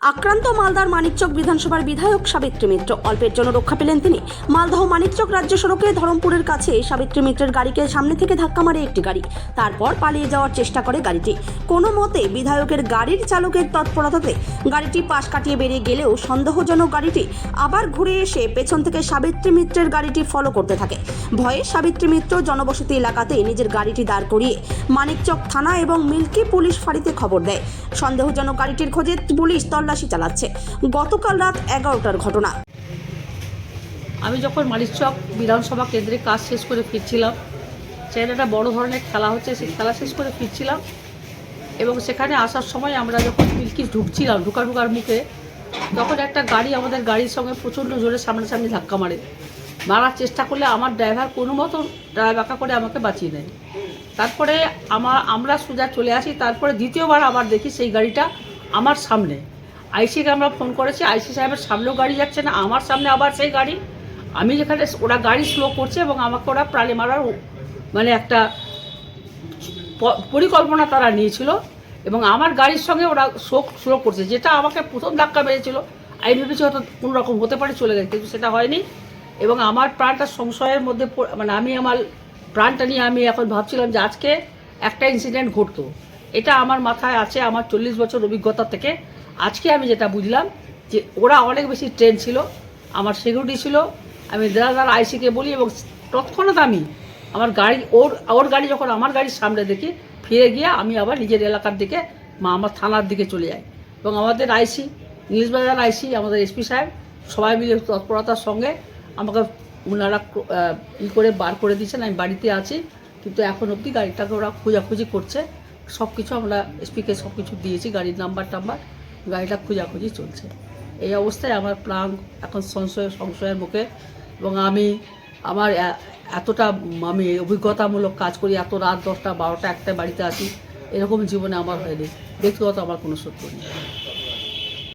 আক্রান্ত মালদার মানিকচক বিধানসভার বিধায়ক সাবিত্রী মিত্র অল্পের জন্য রক্ষা পেলেন তিনি। মালদহ মানিকচক রাজ্য সড়কে ধরমপুরের কাছে সাবিত্রী মিত্রের গাড়িকে সামনে থেকে ধাক্কা মারে একটি গাড়ি। তারপর পালিয়ে যাওয়ার চেষ্টা করে গাড়িটি। কোনো মতে বিধায়কের গাড়ির চালকের তৎপরতাতে গাড়িটি পাশ কাটিয়ে বেরিয়ে গেলেও সন্দেহজনক গাড়িটি আবার ঘুরে এসে পেছন থেকে সাবিত্রী মিত্রের গাড়িটি ফলো করতে থাকে। ভয়ে সাবিত্রী মিত্র জনবসতি এলাকাতে নিজের গাড়িটি দাঁড় করিয়ে মানিকচক থানা এবং মিল্কি পুলিশ ফাঁড়িতে খবর দেয়। সন্দেহজনক গাড়িটির খোঁজে পুলিশ তল্লাশি চালাচ্ছে। গতকাল রাত 11টার ঘটনা। আমি যখন মানিকচক বিধানসভা কেন্দ্রে কাজ শেষ করে ফিরছিলাম, সেখানে একটা বড় ধরনের খেলা হচ্ছে, সেই খেলা শেষ করে ফিরছিলাম এবং সেখানে আসার সময় আমরা যখন মিল্কি ঢুকছিলাম, ঢুকার মুখে তখন একটা গাড়ি আমাদের গাড়ির সঙ্গে প্রচণ্ড জোরে সামনাসামনি ধাক্কা মারার চেষ্টা করলে আমার ড্রাইভার কোনো মতো বাঁকা করে আমাকে বাঁচিয়ে নেয়। তারপরে আমরা সোজা চলে আসি। তারপরে দ্বিতীয়বার আবার দেখি সেই গাড়িটা আমার সামনে। আইসিকে আমরা ফোন করেছি, আইসি সাহেবের সামনেও গাড়ি যাচ্ছে না, আমার সামনে আবার সেই গাড়ি। আমি যেখানে ওরা গাড়ি স্লো করছে এবং আমাকে ওরা প্রাণে মারার মানে একটা পরিকল্পনা তারা নিয়েছিল এবং আমার গাড়ির সঙ্গে ওরা স্লো করছে, যেটা আমাকে প্রথম ধাক্কা মেরেছিল। আমি ভেবেছি হয়তো কোনো রকম হতে পারে, চলে গেছে, কিন্তু সেটা হয়নি। এবং আমার প্রাণটা সংশয়ের মধ্যে, মানে আমার প্রাণটা নিয়ে আমি এখন ভাবছিলাম যে আজকে একটা ইনসিডেন্ট ঘটতো। এটা আমার মাথায় আছে আমার 40 বছর অভিজ্ঞতা থেকে। আজকে আমি যেটা বুঝলাম যে ওরা অনেক বেশি ট্রেন ছিল, আমার সিকিউরিটি ছিল। আমি দাঁড়া আইসিকে বলি এবং তৎক্ষণাৎ আমি আমার গাড়ি ওর গাড়ি যখন আমার গাড়ির সামনে দেখি, ফিরে গিয়ে আমি আবার নিজের এলাকার দিকে আমার থানার দিকে চলে যাই। এবং আমাদের আইসি, নীলবাজার আইসি, আমাদের এসপি সাহেব সবাই মিলে তৎপরতার সঙ্গে আমাকে ওনারা করে বার করে দিয়েছেন। আমি বাড়িতে আছি, কিন্তু এখন অবধি গাড়িটাকে ওরা খোঁজাখুঁজি করছে। সব কিছু আমরা এসপিকে সব কিছু দিয়েছি, গাড়ির নাম্বার গাড়িটা খোঁজাখুঁজি চলছে। এই অবস্থায় আমার প্রাণ এখন সংশয়ের মুখে। এবং আমার এতটা আমি অভিজ্ঞতামূলক কাজ করি, এত রাত 10টা 12টা 1টায় বাড়িতে আসি, এরকম জীবনে আমার হয়নি। ব্যক্তিগত আমার কোনো শত্রু নেই।